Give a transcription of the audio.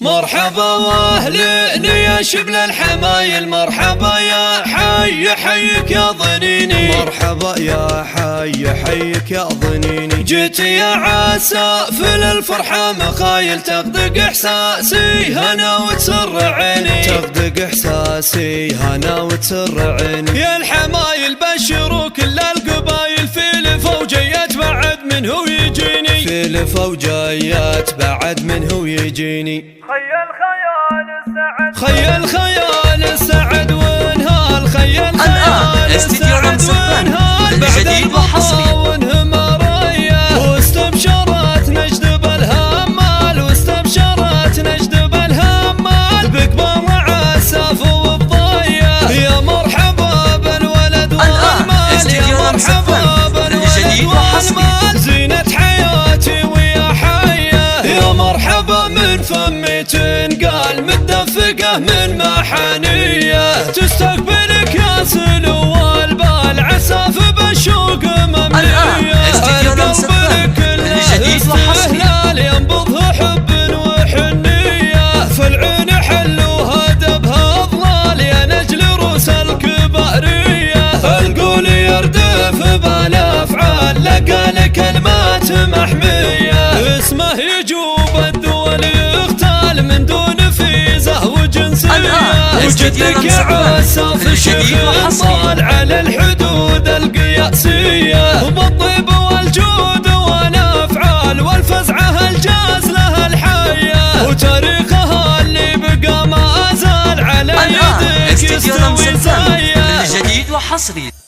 مرحبا واهلين يا شبل الحمايل، مرحبا يا حي حيك يا ضنيني، مرحبا يا حي حيك يا ضنيني. جيت يا عسى في الفرحة مخايل، تغدق احساسي هنا وتسر عيني، تغدق احساسي هنا وتسر عيني. يا الحمايل بشروا كل القبايل، في الفوجيات بعد منه يجيني، في الفوجيات بعد منه يجيني. خيال خيال السعد وانهال، خيال خيال السعد وانهال، بعد البطا وانهمارية، واستبشرت نجد بالهمال، واستبشرت نجد بالهمال، بكبر عساف وبضية. يا مرحبا بالولد والمال، يا مرحبا بالولد والمال، زينة حياتي ويا حية. يا مرحبا من فمي تنقال، متدفقة من محانية، تستقبلك يا سلو البال، عساف بالشوق مملية. القلب كله استهلال ينبض حب وحنية، في العين حلوها دبها ضلال، يا نجل روس الكبارية. القول يردف بالافعال، لقى لكلمات محمية، اسمه يجوب الدول يختال من دون فيزة وجنسية. وجدك يا عساف شيخ طال على الحدود القياسية، وبالطيب والجود والافعال والفزعة الجاز لها الحية، وتاريخها اللي بقى ما زال على يدك يستوي زايا. جديد وحصري.